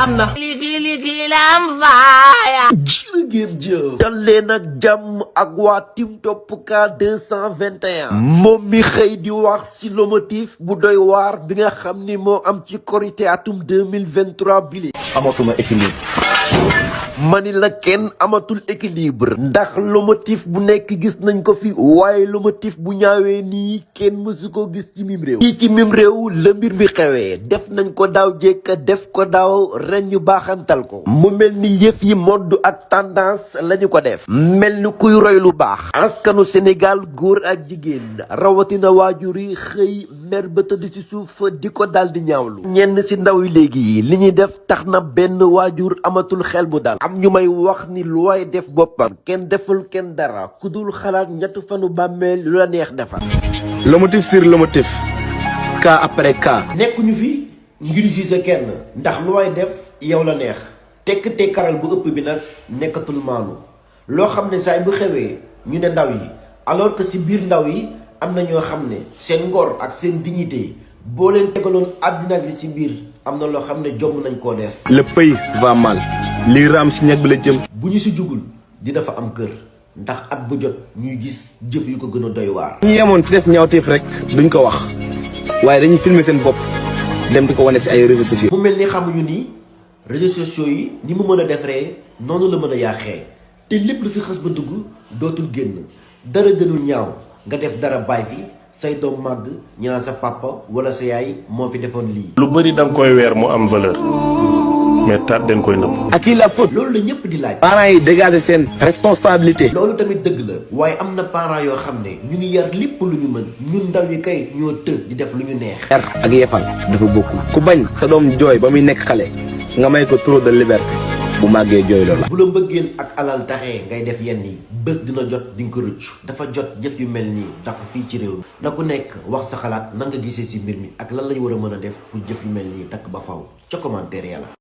am na. Ligi lam faaya. jërë ngeen jëf. dal leen ak jàmm ak waa Team Top Cas 221. moom mi xëy di wax ci lomotif bu doy waar bi nga xam ni moo am ci korité atum 2023 bile. amatuma équilibre. mani la kenn amatul équilibre ndax lomotif bu nekk gis nañ ko fi waaye lomotif bu ñaawee nii kenn mësu ko gis ci mim réew. fii ci mim réew la mbir mi xewee def nañ ko daaw jekk def ko daaw ren ñu baaxantal ko mu mel ni yëf yi mode ak tendance lañu ko def mel ni kuy roy lu baax. askanu Sénégal góor ak jigéen rawatina waajur yi xëy mer ba tëdd ci suuf di ko daal di ñaawlu. ñenn ci ndaw yi léegi li ñuy def tax na benn waajur amatul xel bu dal. am ñu may wax ni lu waay def boppam kenn deful kenn dara ku dul xalaat ñetti fanu bàmmeel lu la neex defar. lomotif sur lomotif. cas après cas. nekkuñu fi ngir juger kenn ndax lu waay def yow la neex tekk tekkaral bu ëpp bi nag nekkatul maanu loo xam ne saay bu xewee ñu ne ndaw yi alors que ci biir ndaw yi am na ñoo xam ne seen ngor ak seen dignité boo leen tegaloon àddina ak li ci biir am na loo xam ne jomm nañ koo def. le pays va mal. lii raam si ñeg bi la jëm. bu ñu ci jugul dina fa am kër ndax at bu jot ñuy gis jëf yu ko gën a doy waar. ñu yemoon ci def ñaawteef rek duñ ko wax waaye dañuy filmer seen bopp dem di ko wane ci ay réseaux sociaux. mu mel ni xamuñu ni réseaux sociaux yi ni mu mën a defaree noonu la mën a yàqee te lépp lu fi xës ba dugg dootul génn dara gënul ñaaw nga def dara bàyyi fi say doom màgg ñu naan sa papa wala sa yaay moo fi defoon lii. lu bëri da nga koy weer mu am valeur mais taat den koy nëbb. à qui la faute. loolu la ñëpp di laaj. parents yi dégager seen responsabilité. loolu tamit dëgg la waaye am na parents yoo xam ne ñu ngi yar lépp lu ñu mën ñun ndaw yi kay ñoo të di def lu ñu neex. yar ak yefal dafa bokkul. ku bañ sa doom jooy ba muy nekk xale nga may ko trop de liberté bu màggee jooy loola. bu la mbëggeel ak alal taxee ngay def yenn yi bés dina jot di nga ko rëccu dafa jot jëf yu mel nii dakk fii ci réew mi na ku nekk wax sa xalaat nan nga gisee ci mbir mi ak lan lañu war a mën a def pour jëf yu mel nii dakk ba faw ca commentaire yàlla.